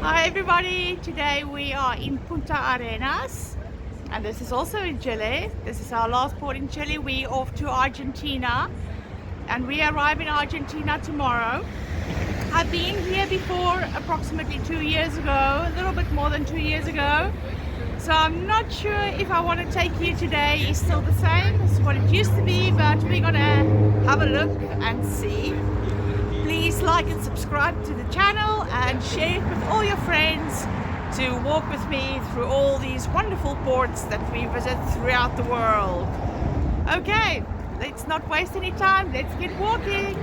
Hi everybody, today we are in Punta Arenas and this is also in Chile. This is our last port in Chile. We off to Argentina and we arrive in Argentina tomorrow. I've been here before approximately 2 years ago, a little bit more than 2 years ago. So I'm not sure if I want to take you today is still the same as what it used to be, but we're gonna have a look and see. Please like and subscribe to the channel and share it with all your friends to walk with me through all these wonderful ports that we visit throughout the world. Okay, let's not waste any time, let's get walking.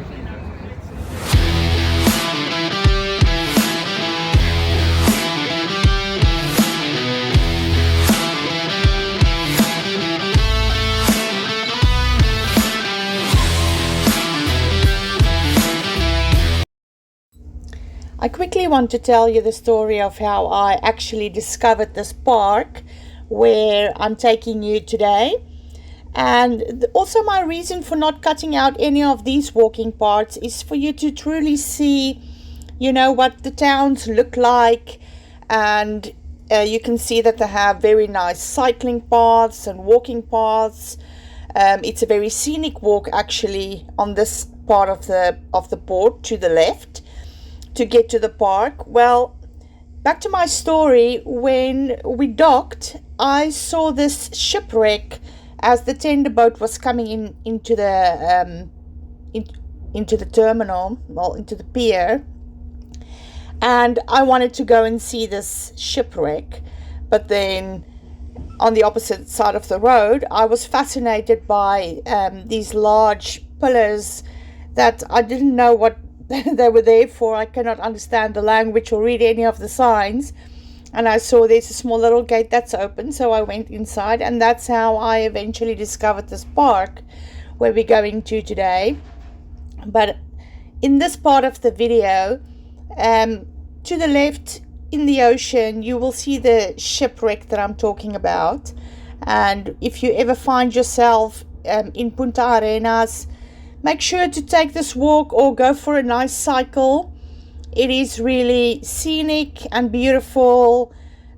I quickly want to tell you the story of how I actually discovered this park where I'm taking you today. And also, my reason for not cutting out any of these walking parts is for you to truly see, what the towns look like. And you can see that they have very nice cycling paths and walking paths. It's a very scenic walk actually on this part of the port to the left to get to the park. Well, back to my story. When we docked, I saw this shipwreck as the tender boat was coming into the terminal, well, into the pier, and I wanted to go and see this shipwreck. But then on the opposite side of the road, I was fascinated by these large pillars that I didn't know what they were there for. I cannot understand the language or read any of the signs. And I saw there's a small little gate that's open, so I went inside, and that's how I eventually discovered this park where we're going to today. But in this part of the video, to the left in the ocean, you will see the shipwreck that I'm talking about. And if you ever find yourself in Punta Arenas, make sure to take this walk or go for a nice cycle. It is really scenic and beautiful,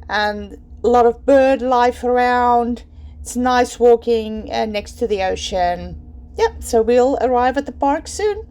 and a lot of bird life around. It's nice walking next to the ocean. Yep, so we'll arrive at the park soon.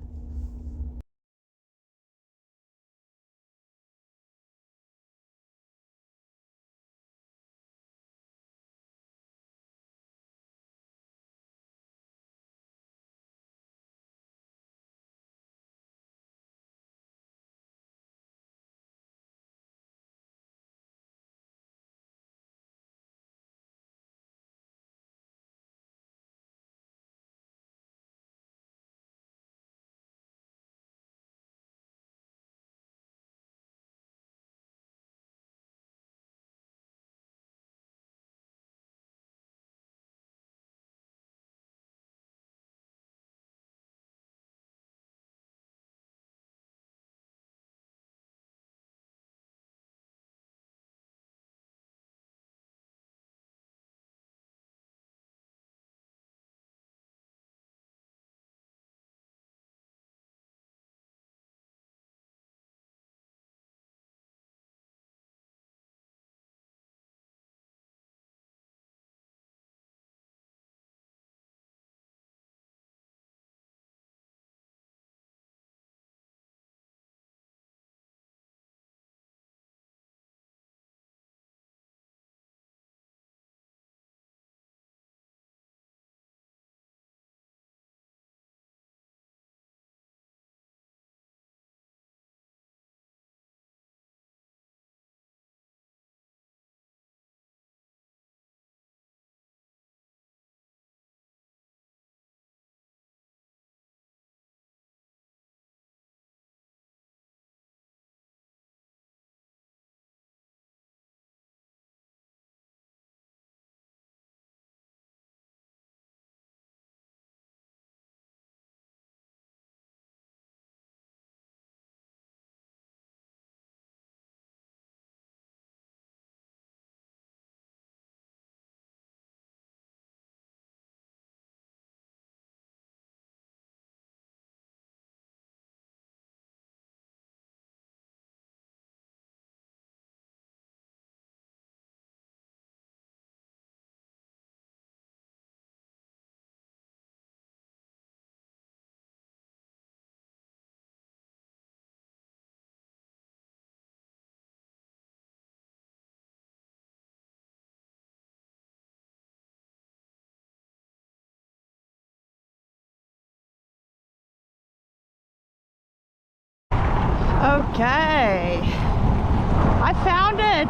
Okay, I found it.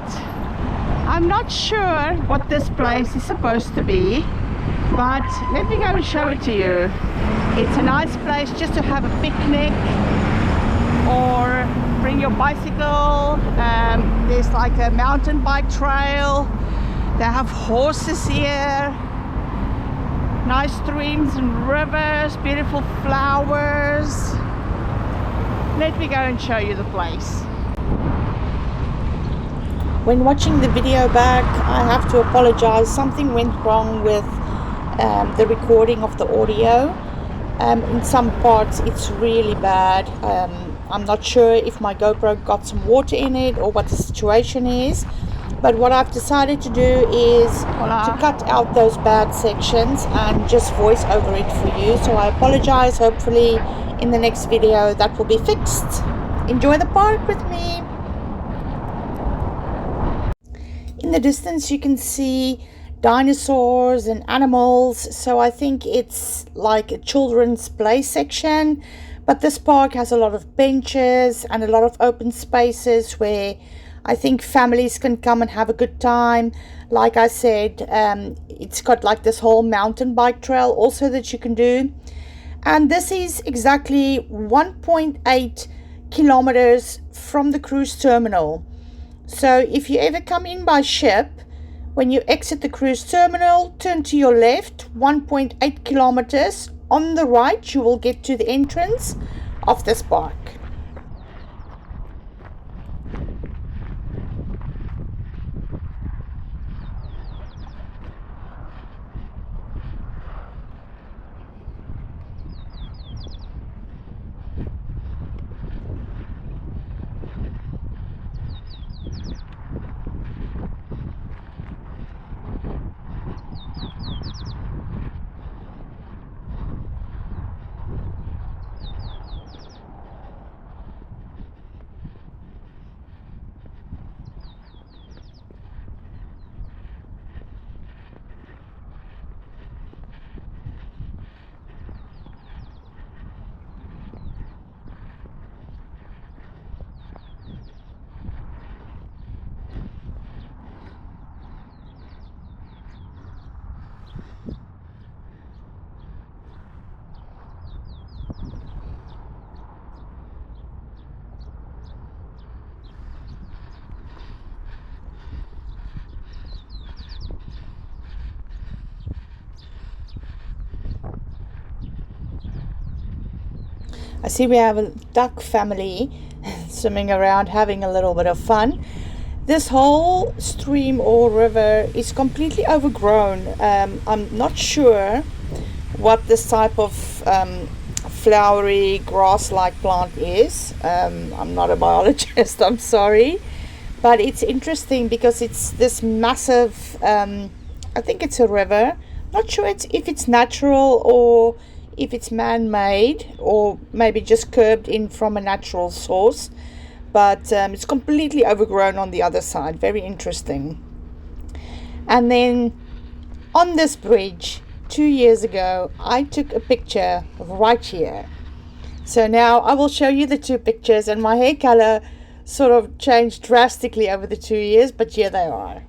I'm not sure what this place is supposed to be, but let me go and show it to you. It's a nice place just to have a picnic or bring your bicycle. There's like a mountain bike trail. They have horses here, nice streams and rivers, beautiful flowers. Let me go and show you the place. When watching the video back, I have to apologize. Something went wrong with the recording of the audio. In some parts it's really bad. I'm not sure if my GoPro got some water in it or what the situation is, but what I've decided to do is to cut out those bad sections and just voice over it for you. So I apologize. Hopefully in the next video that will be fixed. Enjoy the park with me. In the distance you can see dinosaurs and animals, so I think it's like a children's play section, but this park has a lot of benches and a lot of open spaces where I think families can come and have a good time. Like I said, it's got like this whole mountain bike trail also that you can do, and this is exactly 1.8 kilometers from the cruise terminal. So if you ever come in by ship, when you exit the cruise terminal, turn to your left, 1.8 kilometers. On the right, you will get to the entrance of this park. I see we have a duck family swimming around having a little bit of fun. This whole stream or river is completely overgrown. I'm not sure what this type of flowery grass-like plant is. I'm not a biologist, I'm sorry. But it's interesting because it's this massive, I think it's a river. Not sure if it's natural or if it's man-made or maybe just curbed in from a natural source. But it's completely overgrown on the other side. Very interesting. And then on this bridge 2 years ago, I took a picture right here. So now I will show you the two pictures, and my hair color sort of changed drastically over the 2 years, but here they are.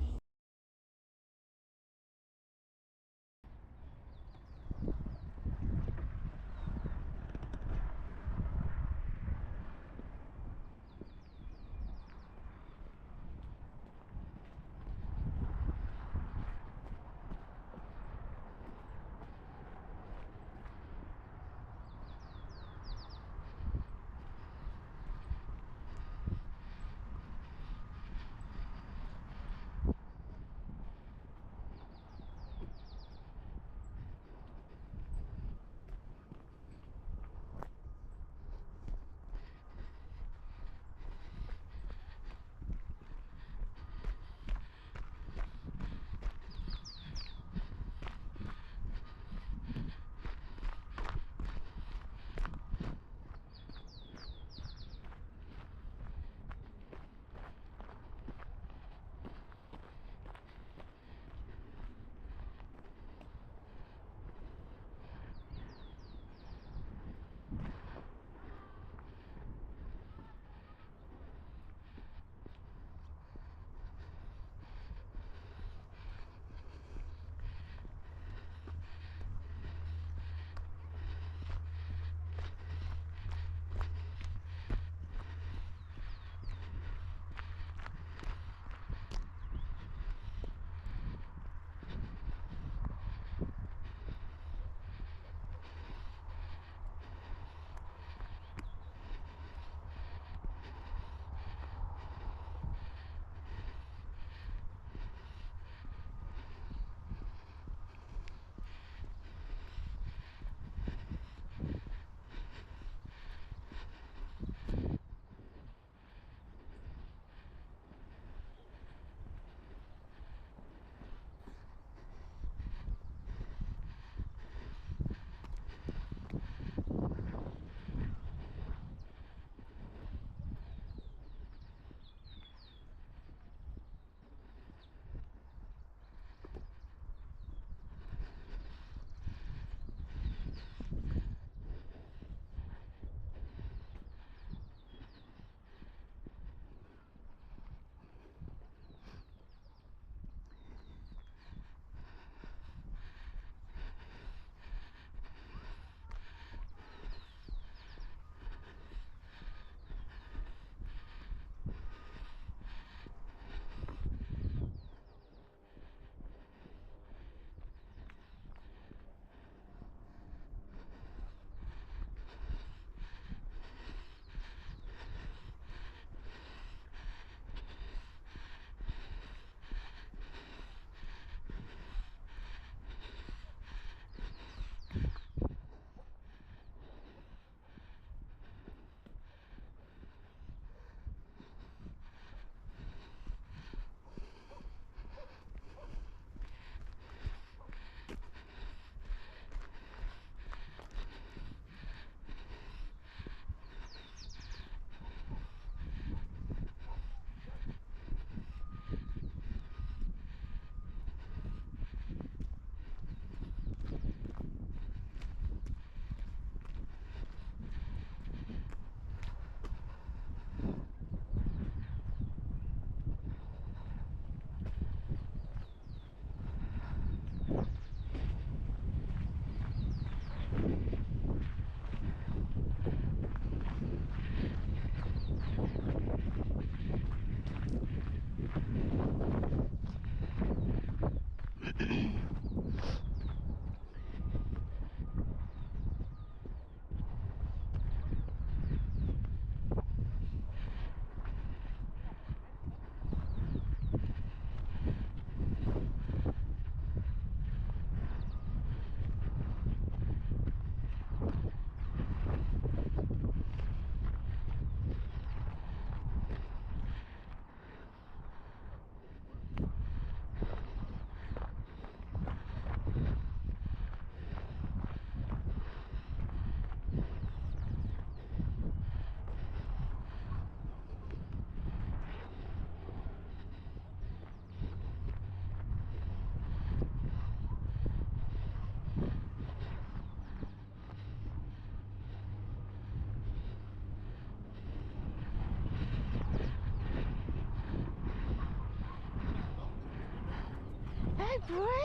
boy.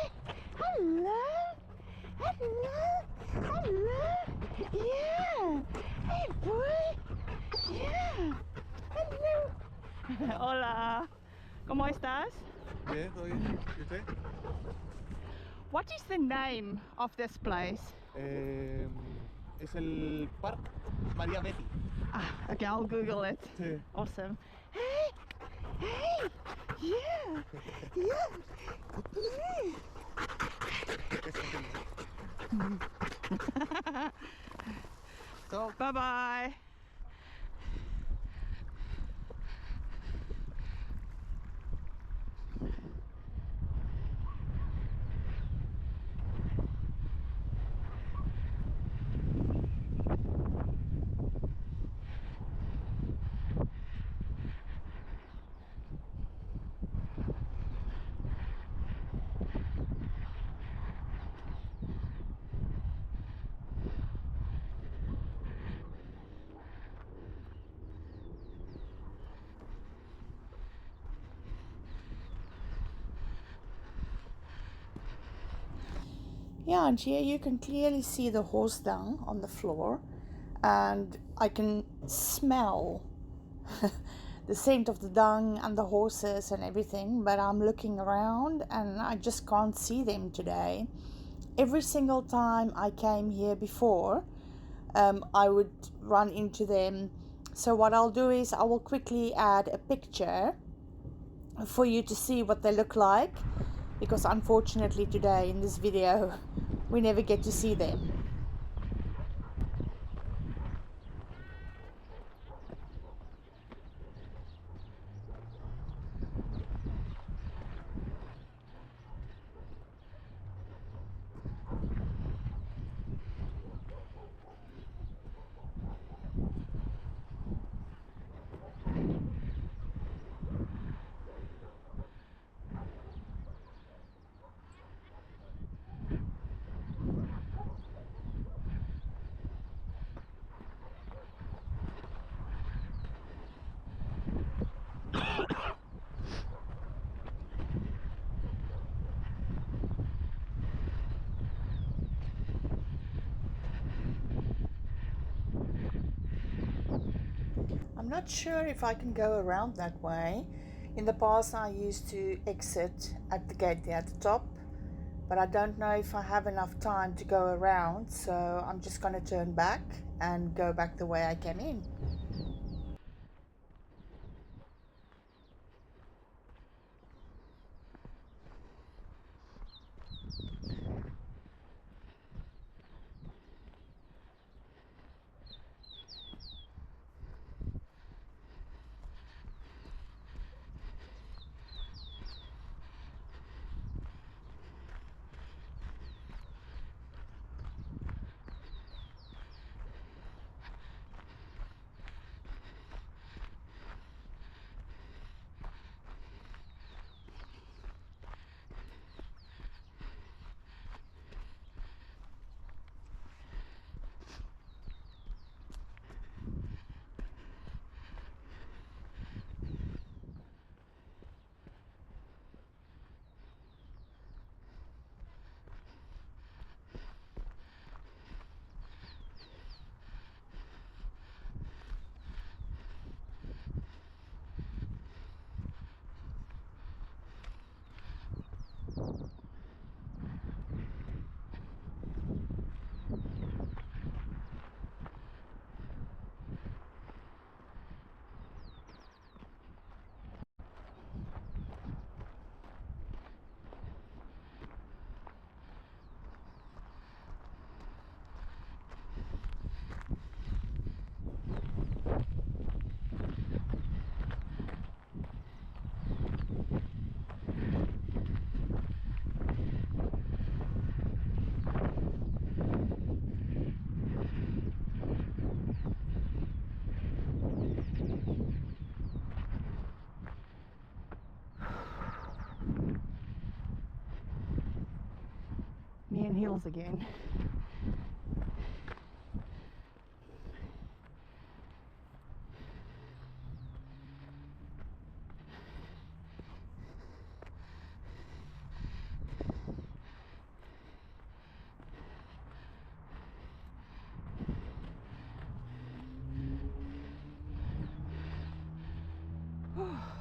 Hello. Hello. Hello. Yeah. Hey, boy. Yeah. Hello. Hola. ¿Cómo estás? Bien, todo bien. ¿Y usted? What is the name of this place? Es el Parque María Betty. Ah, okay, I'll Google it. Sí. Awesome. Hey, hey, yeah, yeah. Chao. Bye bye. Yeah, and here you can clearly see the horse dung on the floor, and I can smell the scent of the dung and the horses and everything, but I'm looking around and I just can't see them today. Every single time I came here before, I would run into them. So what I'll do is I will quickly add a picture for you to see what they look like, because unfortunately today in this video we never get to see them. I'm not sure if I can go around that way. In the past I used to exit at the gate there at the top, but I don't know if I have enough time to go around, so I'm just going to turn back and go back the way I came in. Me in heels again. Okay.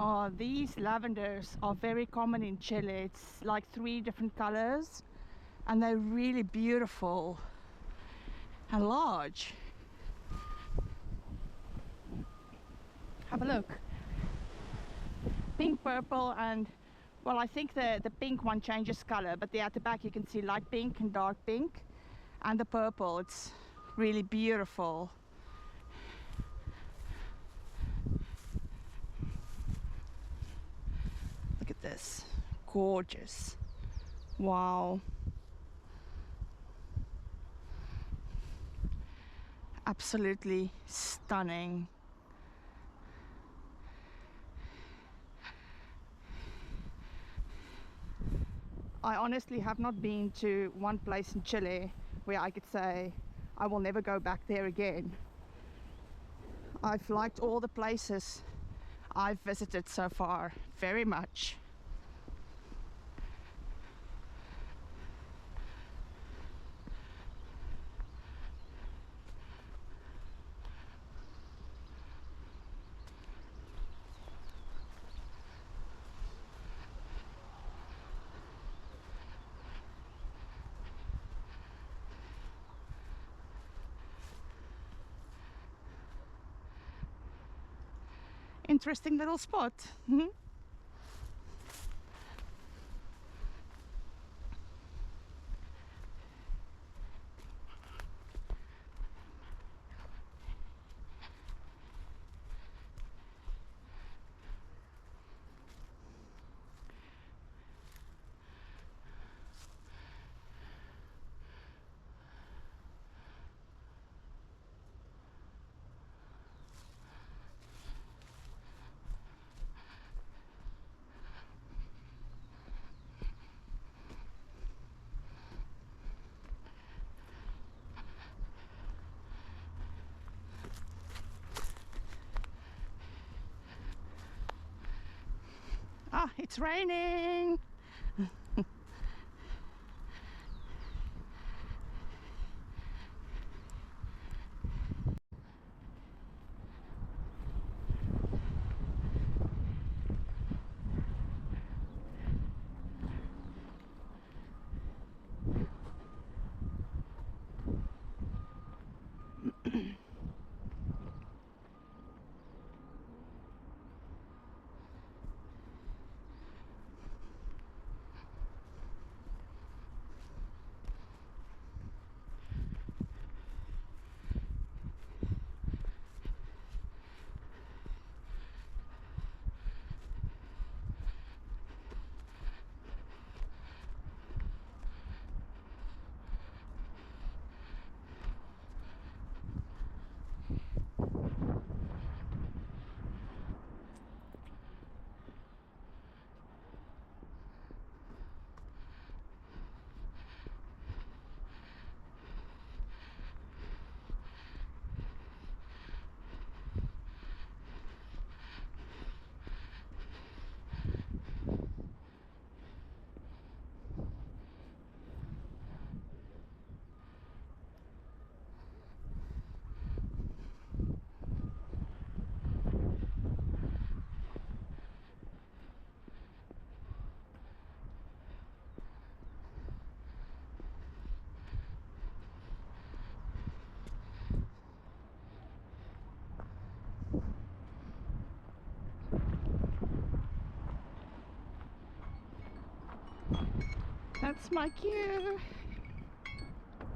Oh, these lavenders are very common in Chile. It's like 3 different colors and they're really beautiful and large. Have a look. Pink, purple, and well, I think the pink one changes color, but there at the back you can see light pink and dark pink, and the purple. It's really beautiful. Look at this. Gorgeous. Wow. Absolutely stunning. I honestly have not been to one place in Chile where I could say I will never go back there again. I've liked all the places I've visited so far very much. Interesting little spot. Ah, it's raining. That's my cue.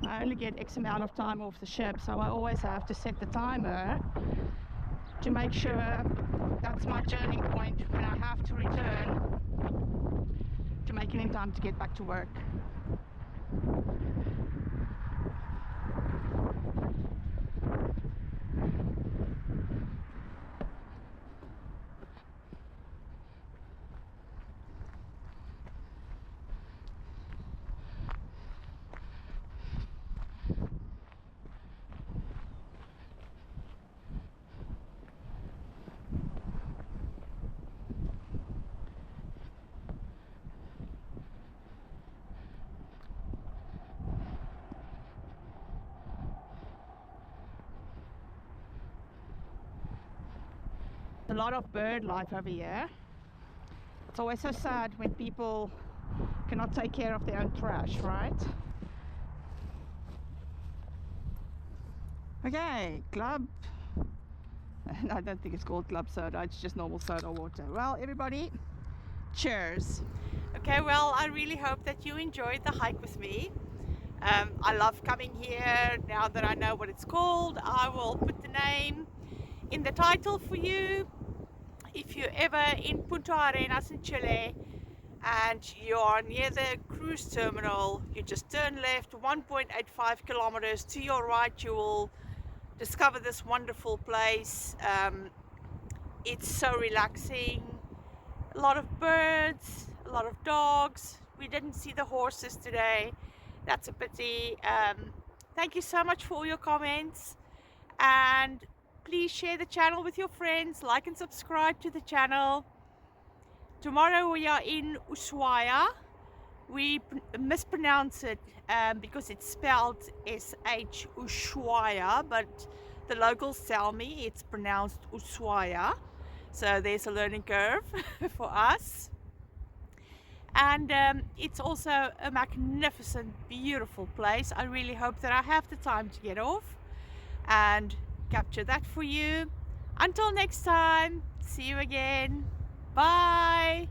I only get X amount of time off the ship, so I always have to set the timer to make sure that's my turning point when I have to return to make it in time to get back to work. a lot of bird life over here. It's always so sad when people cannot take care of their own trash, right? Okay, club. I don't think it's called club soda, it's just normal soda water. Well, everybody, cheers. Okay, well, I really hope that you enjoyed the hike with me. I love coming here. Now that I know what it's called, I will put the name in the title for you. If you're ever in Punta Arenas in Chile and you're near the cruise terminal, you just turn left 1.85 kilometers. To your right, you will discover this wonderful place. It's so relaxing. A lot of birds, a lot of dogs. We didn't see the horses today. That's a pity. Thank you so much for all your comments, and please share the channel with your friends, like and subscribe to the channel. Tomorrow we are in Ushuaia. We mispronounce it because it's spelled S-H Ushuaia, but the locals tell me it's pronounced Ushuaia. So there's a learning curve for us. And it's also a magnificent, beautiful place. I really hope that I have the time to get off and capture that for you. Until next time, see you again. Bye.